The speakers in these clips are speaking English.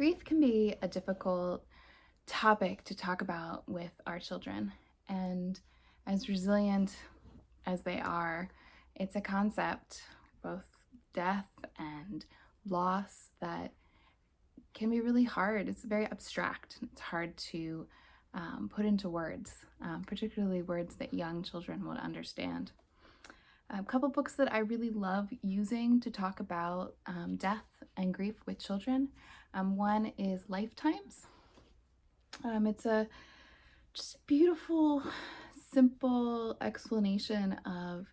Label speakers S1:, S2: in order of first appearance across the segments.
S1: Grief can be a difficult topic to talk about with our children, and as resilient as they are, it's a concept, both death and loss, that can be really hard. It's very abstract. It's hard to put into words, particularly words that young children would understand. A couple books that I really love using to talk about death and grief with children. One is Lifetimes. It's just a beautiful, simple explanation of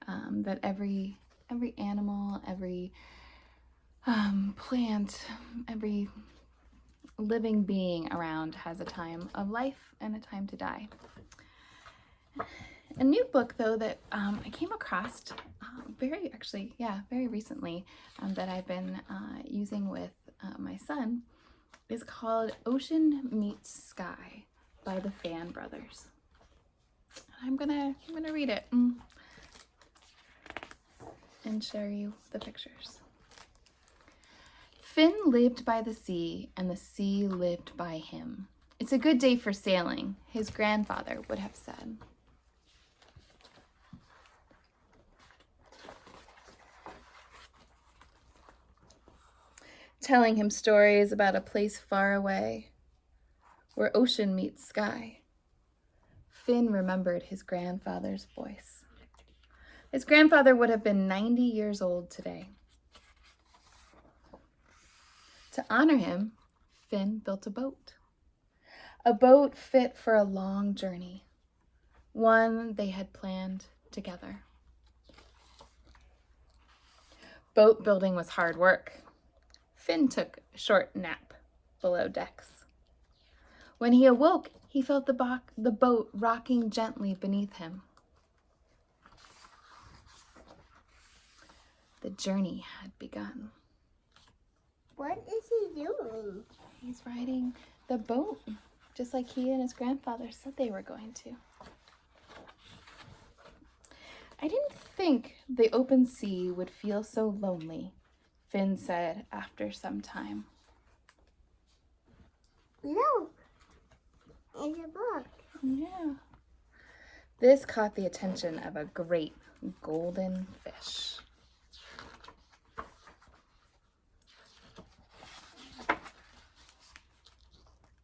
S1: that every animal, every plant, every living being around has a time of life and a time to die. A new book, though, that I came across very recently, that I've been using with my son, is called Ocean Meets Sky by the Fan Brothers. I'm gonna read it and show you the pictures. Finn lived by the sea, and the sea lived by him. It's a good day for sailing, his grandfather would have said. Telling him stories about a place far away where ocean meets sky. Finn remembered his grandfather's voice. His grandfather would have been 90 years old today. To honor him, Finn built a boat fit for a long journey, one they had planned together. Boat building was hard work. Finn took a short nap below decks. When he awoke, he felt the boat rocking gently beneath him. The journey had begun.
S2: What is he doing?
S1: He's riding the boat, just like he and his grandfather said they were going to. I didn't think the open sea would feel so lonely, Finn said after some time.
S2: Look, it's a book.
S1: Yeah. This caught the attention of a great golden fish.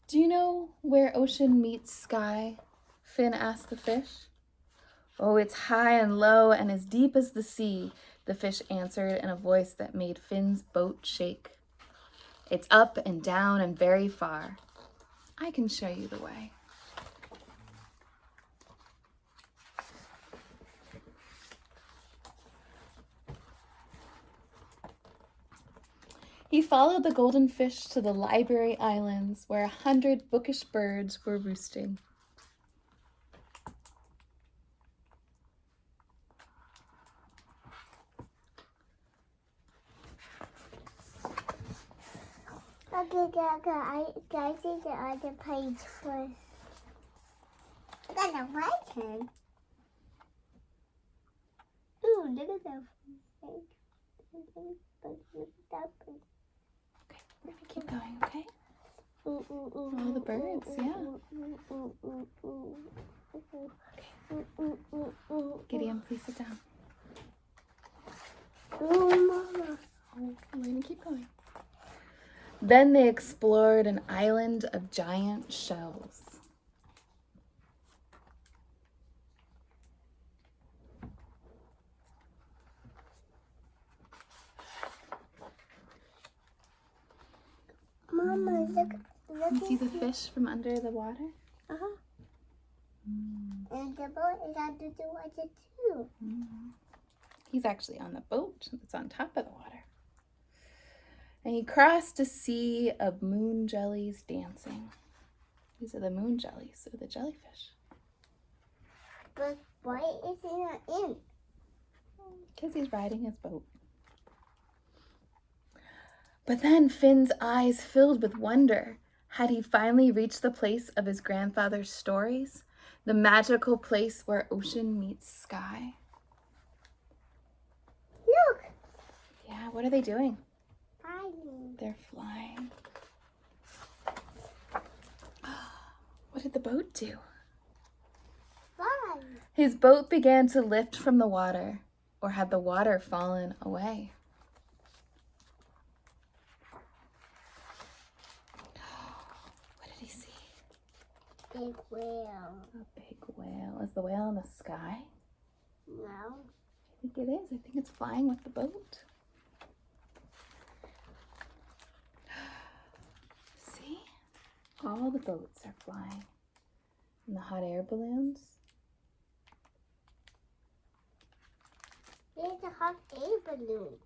S1: Do you know where ocean meets sky? Finn asked the fish. Oh, it's high and low and as deep as the sea, the fish answered in a voice that made Finn's boat shake. It's up and down and very far. I can show you the way. He followed the golden fish to the Library Islands, where 100 bookish birds were roosting.
S2: Okay, I see the other page first. I got a white hand. Ooh, look at that page.
S1: Okay, we're gonna keep going, okay? All the birds, yeah. Okay. Gideon, please sit down.
S2: Oh, Mama.
S1: Oh, we're gonna keep going. Then they explored an island of giant shells.
S2: Mama, look.
S1: You see the fish from under the water?
S2: Uh-huh. And the boat is under the water too.
S1: He's actually on the boat that's on top of the water. And he crossed a sea of moon jellies dancing. These are the moon jellies, or the jellyfish.
S2: But why is he not in?
S1: Because he's riding his boat. But then Finn's eyes filled with wonder. Had he finally reached the place of his grandfather's stories? The magical place where ocean meets sky?
S2: Look!
S1: Yeah, what are they doing?
S2: Flying.
S1: They're flying. What did the boat do?
S2: Fly.
S1: His boat began to lift from the water, or had the water fallen away? What did he see?
S2: Big whale.
S1: A big whale. Is the whale in the sky?
S2: No.
S1: I think it is. I think it's flying with the boat. See? All the boats are flying. And the hot air balloons.
S2: There's a hot air balloon.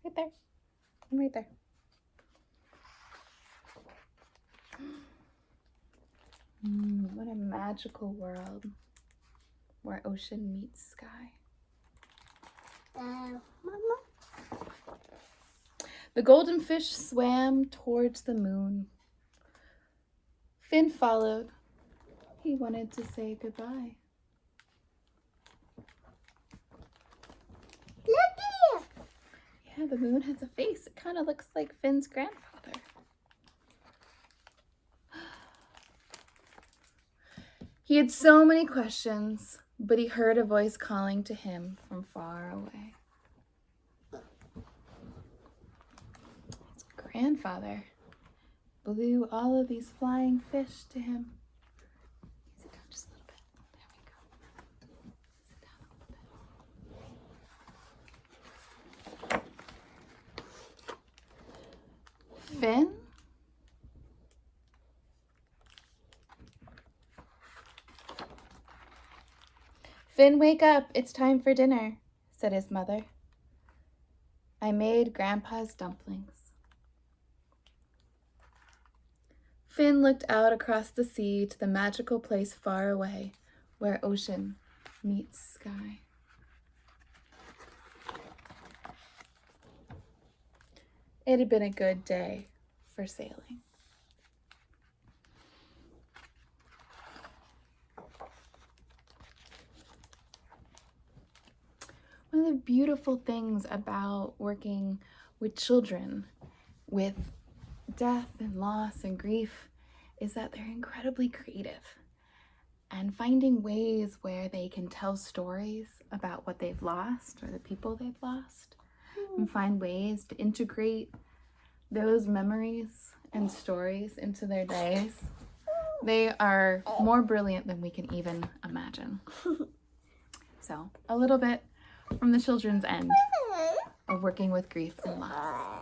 S1: Right there. And right there. What a magical world where ocean meets sky.
S2: Mama?
S1: The golden fish swam towards the moon. Finn followed. He wanted to say goodbye.
S2: Look here.
S1: Yeah, the moon has a face. It kind of looks like Finn's grandfather. He had so many questions, but he heard a voice calling to him from far away. His grandfather blew all of these flying fish to him. Sit down just a little bit. There we go. Sit down a little bit. Finn? Finn, wake up. It's time for dinner, said his mother. I made Grandpa's dumplings. Finn looked out across the sea to the magical place far away where ocean meets sky. It had been a good day for sailing. One of the beautiful things about working with children with death and loss and grief is that they're incredibly creative and finding ways where they can tell stories about what they've lost or the people they've lost and find ways to integrate those memories and stories into their days. They are more brilliant than we can even imagine. So, a little bit from the children's end of working with grief and loss.